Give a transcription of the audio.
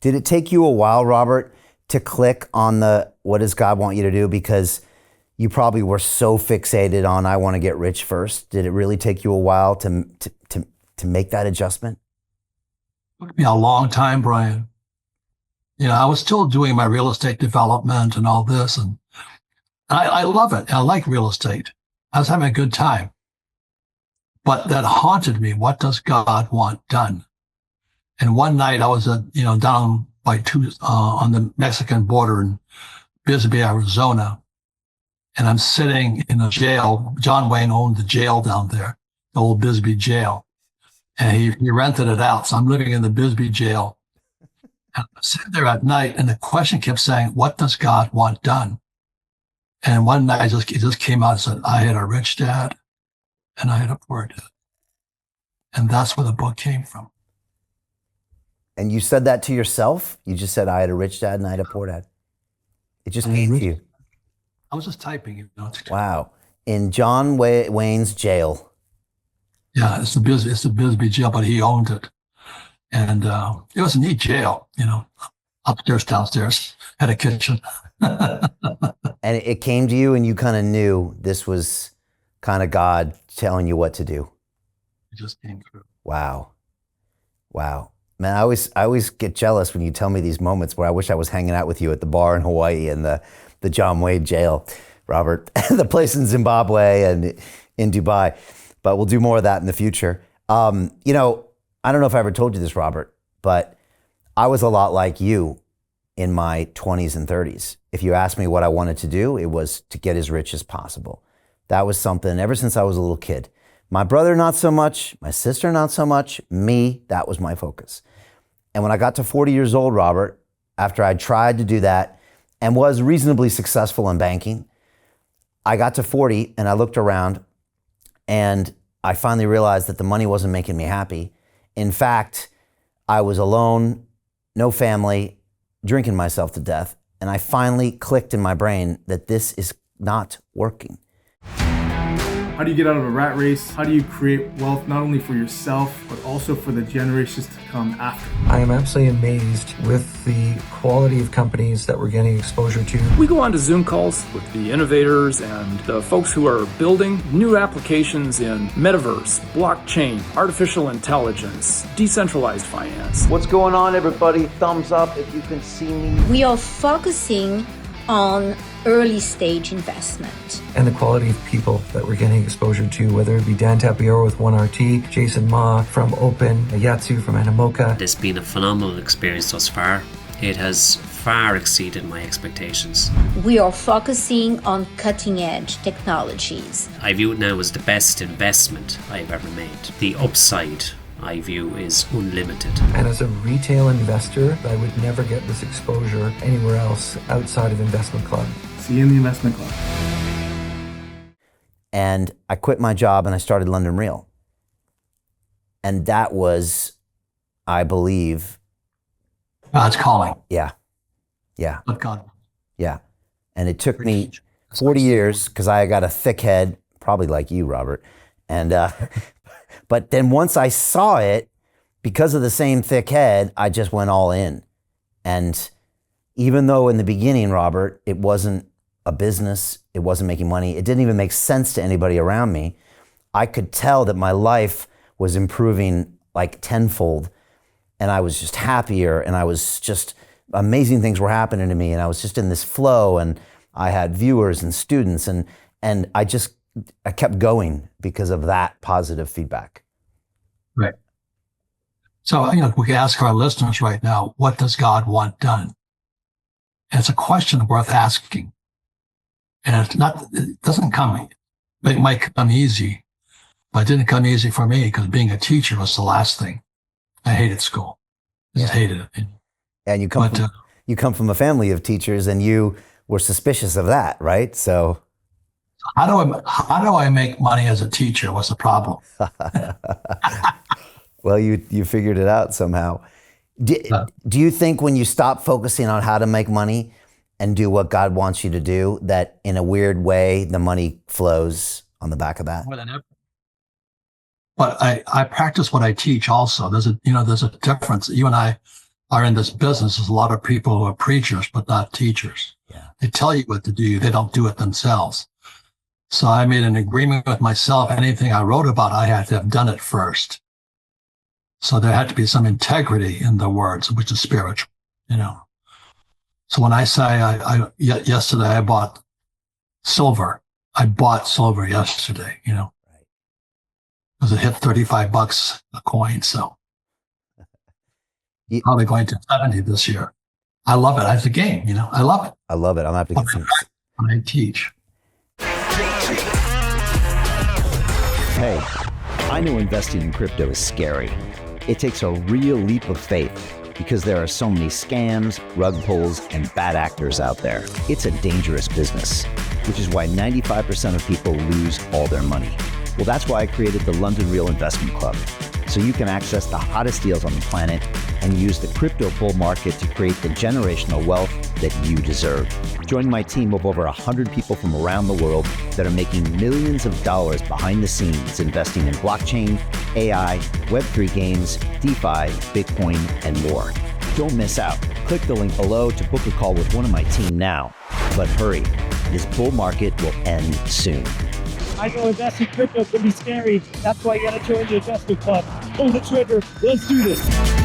Did it take you a while, Robert, to click on the what does God want you to do? Because you probably were so fixated on I want to get rich first. Did it really take you a while to make that adjustment? It took me a long time, Brian. I was still doing my real estate development and all this, and I love it. I like real estate. I was having a good time. But that haunted me. What does God want done? And one night I was, down by on the Mexican border in Bisbee, Arizona, and I'm sitting in a jail. John Wayne owned the jail down there, the old Bisbee jail, and he rented it out. So I'm living in the Bisbee jail. And I'm sitting there at night, and the question kept saying, what does God want done? And one night it just came out and said, I had a rich dad and I had a poor dad. And that's where the book came from. And you said that to yourself? You just said, I had a rich dad and I had a poor dad. It just came to you. I was just typing. Wow. In John Wayne's jail. Yeah, it's the Bisbee jail, but he owned it. And it was a neat jail, upstairs, downstairs, had a kitchen. And it came to you and you kind of knew this was kind of God telling you what to do. It just came through. Wow. Man, I always get jealous when you tell me these moments where I wish I was hanging out with you at the bar in Hawaii and the John Wayne jail, Robert, the place in Zimbabwe and in Dubai. But we'll do more of that in the future. I don't know if I ever told you this, Robert, but I was a lot like you in my 20s and 30s. If you asked me what I wanted to do, it was to get as rich as possible. That was something ever since I was a little kid. My brother, not so much. My sister, not so much. Me, that was my focus. And when I got to 40 years old, Robert, after I tried to do that and was reasonably successful in banking, I got to 40 and I looked around and I finally realized that the money wasn't making me happy. In fact, I was alone, no family, drinking myself to death. And I finally clicked in my brain that this is not working. How do you get out of a rat race? How do you create wealth not only for yourself, but also for the generations to come after? I am absolutely amazed with the quality of companies that we're getting exposure to. We go on to Zoom calls with the innovators and the folks who are building new applications in metaverse, blockchain, artificial intelligence, decentralized finance. What's going on, everybody? Thumbs up if you can see me. We are focusing on early stage investment. And the quality of people that we're getting exposure to, whether it be Dan Tapiero with 1RT, Jason Ma from Open, Yatsu from Animoca. It's been a phenomenal experience thus far. It has far exceeded my expectations. We are focusing on cutting edge technologies. I view it now as the best investment I've ever made. The upside I view is unlimited. And as a retail investor, I would never get this exposure anywhere else outside of Investment Club. See you in the Investment Club. And I quit my job and I started London Real. And that was, I believe, God's calling. Yeah. But God. Yeah. And it took me 40 years because I got a thick head, probably like you, Robert. And but then once I saw it, because of the same thick head, I just went all in. And even though in the beginning, Robert, it wasn't a business, it wasn't making money, it didn't even make sense to anybody around me, I could tell that my life was improving like tenfold. And I was just happier and I was just, amazing things were happening to me. And I was just in this flow and I had viewers and students and I kept going because of that positive feedback. Right. So, we can ask our listeners right now, what does God want done? And it's a question worth asking. And it doesn't come, it might come easy, but it didn't come easy for me because being a teacher was the last thing. I hated school. I just hated it. And you come from a family of teachers and you were suspicious of that, right? So how do I make money as a teacher? What's the problem? Well, you figured it out somehow. Do you think when you stop focusing on how to make money and do what God wants you to do, that in a weird way, the money flows on the back of that? More than ever. But I practice what I teach also. There's a difference. You and I are in this business is a lot of people who are preachers, but not teachers. Yeah. They tell you what to do. They don't do it themselves. So I made an agreement with myself. Anything I wrote about, I had to have done it first. So there had to be some integrity in the words, which is spiritual, you know. So when I say yesterday I bought silver, I bought silver yesterday, you know, because it hit $35 a coin. So probably going to 70 this year. I love it. It's a game, you know. I love it. I love it. I'm happy to get some. When I teach. Hey, I know investing in crypto is scary. It takes a real leap of faith because there are so many scams, rug pulls, and bad actors out there. It's a dangerous business, which is why 95% of people lose all their money. Well, that's why I created the London Real Investment Club, so you can access the hottest deals on the planet and use the crypto bull market to create the generational wealth that you deserve. Join my team of over 100 people from around the world that are making millions of dollars behind the scenes investing in blockchain, AI, Web3 games, DeFi, Bitcoin, and more. Don't miss out. Click the link below to book a call with one of my team now. But hurry, this bull market will end soon. I know investing in crypto can be scary. That's why you gotta join the investment club. Pull the trigger. Let's do this.